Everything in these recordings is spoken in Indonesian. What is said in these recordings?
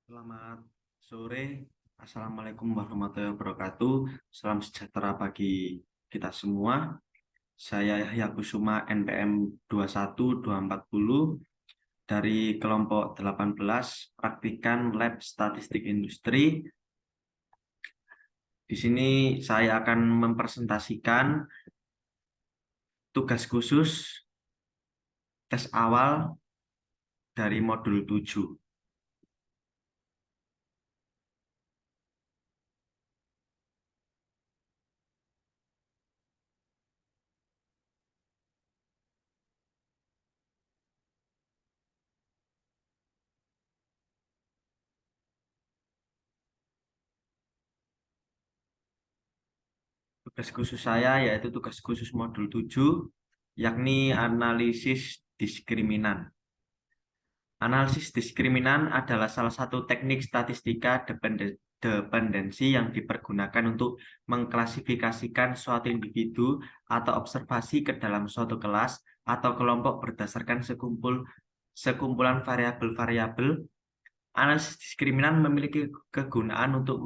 Selamat sore, Assalamualaikum warahmatullahi wabarakatuh. Salam sejahtera bagi kita semua. Saya Yahya Kusuma NPM 21240 dari kelompok 18 Praktikan Lab Statistik Industri. Di sini saya akan mempresentasikan tugas khusus tes awal dari modul 7. Tugas khusus saya yaitu tugas khusus modul 7, yakni analisis diskriminan. Analisis diskriminan adalah salah satu teknik statistika dependensi yang dipergunakan untuk mengklasifikasikan suatu individu atau observasi ke dalam suatu kelas atau kelompok berdasarkan sekumpulan variabel-variabel. Analisis diskriminan memiliki kegunaan untuk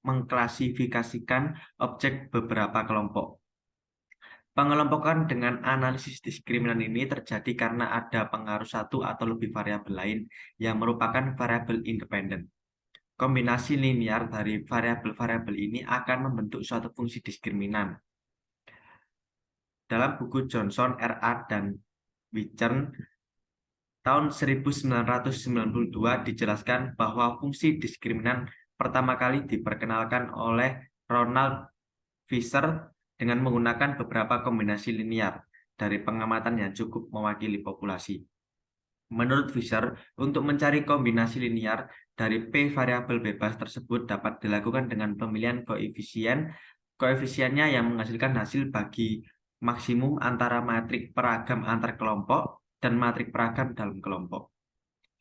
mengklasifikasikan objek beberapa kelompok. Pengelompokan dengan analisis diskriminan ini terjadi karena ada pengaruh satu atau lebih variabel lain yang merupakan variabel independen. Kombinasi linear dari variabel-variabel ini akan membentuk suatu fungsi diskriminan. Dalam buku Johnson, R.A. dan Wichern tahun 1992 dijelaskan bahwa fungsi diskriminan pertama kali diperkenalkan oleh Ronald Fisher dengan menggunakan beberapa kombinasi linear dari pengamatan yang cukup mewakili populasi. Menurut Fisher, untuk mencari kombinasi linear dari P variabel bebas tersebut dapat dilakukan dengan pemilihan koefisiennya yang menghasilkan hasil bagi maksimum antara matrik peragam antar kelompok dan matrik peragam dalam kelompok.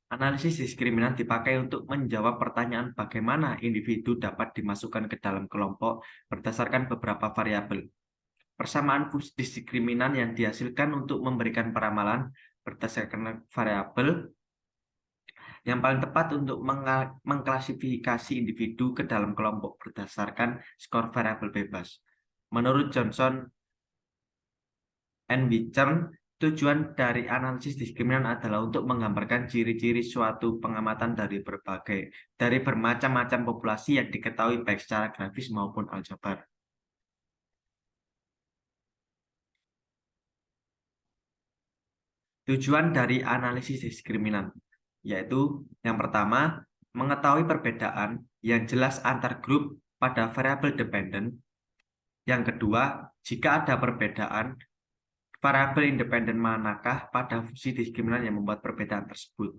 Analisis diskriminan dipakai untuk menjawab pertanyaan bagaimana individu dapat dimasukkan ke dalam kelompok berdasarkan beberapa variabel. Persamaan fungsi diskriminan yang dihasilkan untuk memberikan peramalan berdasarkan variabel yang paling tepat untuk mengklasifikasi individu ke dalam kelompok berdasarkan skor variabel bebas. Menurut Johnson and Wichern, tujuan dari analisis diskriminan adalah untuk menggambarkan ciri-ciri suatu pengamatan dari bermacam-macam populasi yang diketahui baik secara grafis maupun aljabar. Tujuan dari analisis diskriminan yaitu yang pertama, mengetahui perbedaan yang jelas antar grup pada variabel dependen. Yang kedua, jika ada perbedaan, variabel independen manakah pada fungsi diskriminan yang membuat perbedaan tersebut.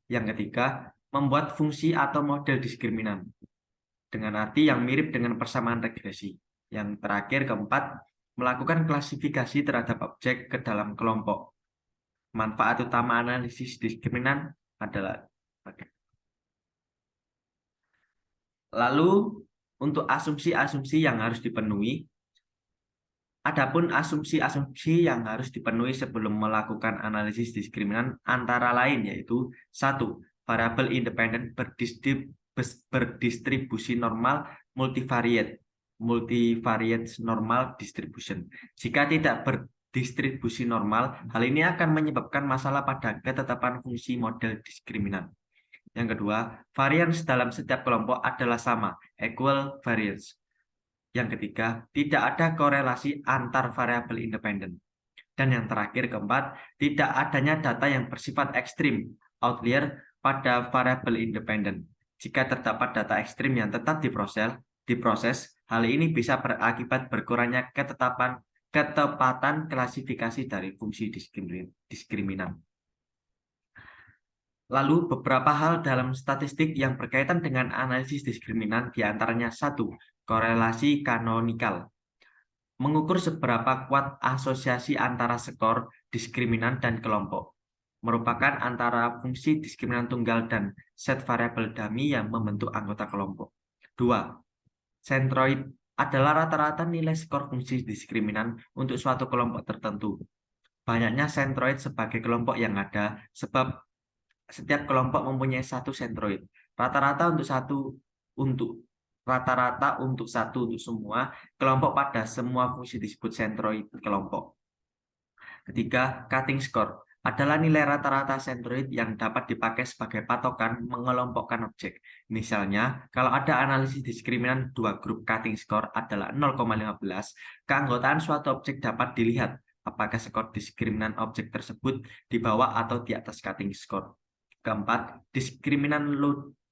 Yang ketiga, membuat fungsi atau model diskriminan dengan arti yang mirip dengan persamaan regresi. Yang terakhir, keempat, melakukan klasifikasi terhadap objek ke dalam kelompok. Manfaat utama analisis diskriminan adalah lalu untuk asumsi-asumsi yang harus dipenuhi. Adapun asumsi-asumsi yang harus dipenuhi sebelum melakukan analisis diskriminan antara lain yaitu 1. Variabel independen berdistribusi normal multivariate normal distribution. Jika tidak berdistribusi normal, hal ini akan menyebabkan masalah pada ketetapan fungsi model diskriminan. Yang kedua, varians dalam setiap kelompok adalah sama, equal variance. Yang ketiga, tidak ada korelasi antar variabel independen. Dan yang terakhir, keempat, tidak adanya data yang bersifat ekstrim, outlier, pada variabel independen. Jika terdapat data ekstrim yang tetap diproses, hal ini bisa berakibat berkurangnya ketepatan klasifikasi dari fungsi diskriminan. Lalu beberapa hal dalam statistik yang berkaitan dengan analisis diskriminan diantaranya 1. Korelasi kanonikal. Mengukur seberapa kuat asosiasi antara skor, diskriminan, dan kelompok. Merupakan antara fungsi diskriminan tunggal dan set variabel dummy yang membentuk anggota kelompok. 2. Centroid adalah rata-rata nilai skor fungsi diskriminan untuk suatu kelompok tertentu. Banyaknya centroid sebagai kelompok yang ada sebab setiap kelompok mempunyai satu sentroid. Rata-rata untuk semua kelompok pada semua fungsi disebut sentroid kelompok. Ketiga, cutting score adalah nilai rata-rata sentroid yang dapat dipakai sebagai patokan mengelompokkan objek. Misalnya, kalau ada analisis diskriminan dua grup, cutting score adalah 0,15, keanggotaan suatu objek dapat dilihat apakah skor diskriminan objek tersebut di bawah atau di atas cutting score. Keempat, diskriminan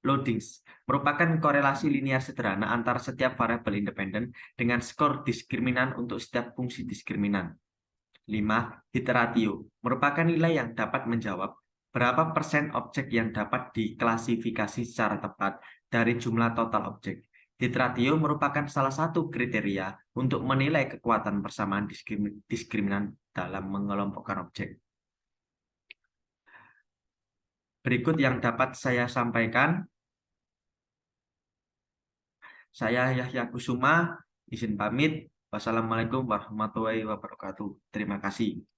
loadings merupakan korelasi linear sederhana antara setiap variabel independen dengan skor diskriminan untuk setiap fungsi diskriminan. 5. Hit ratio merupakan nilai yang dapat menjawab berapa persen objek yang dapat diklasifikasi secara tepat dari jumlah total objek. Hit ratio merupakan salah satu kriteria untuk menilai kekuatan persamaan diskriminan dalam mengelompokkan objek. Berikut yang dapat saya sampaikan. Saya Yahya Kusuma, izin pamit. Wassalamualaikum warahmatullahi wabarakatuh. Terima kasih.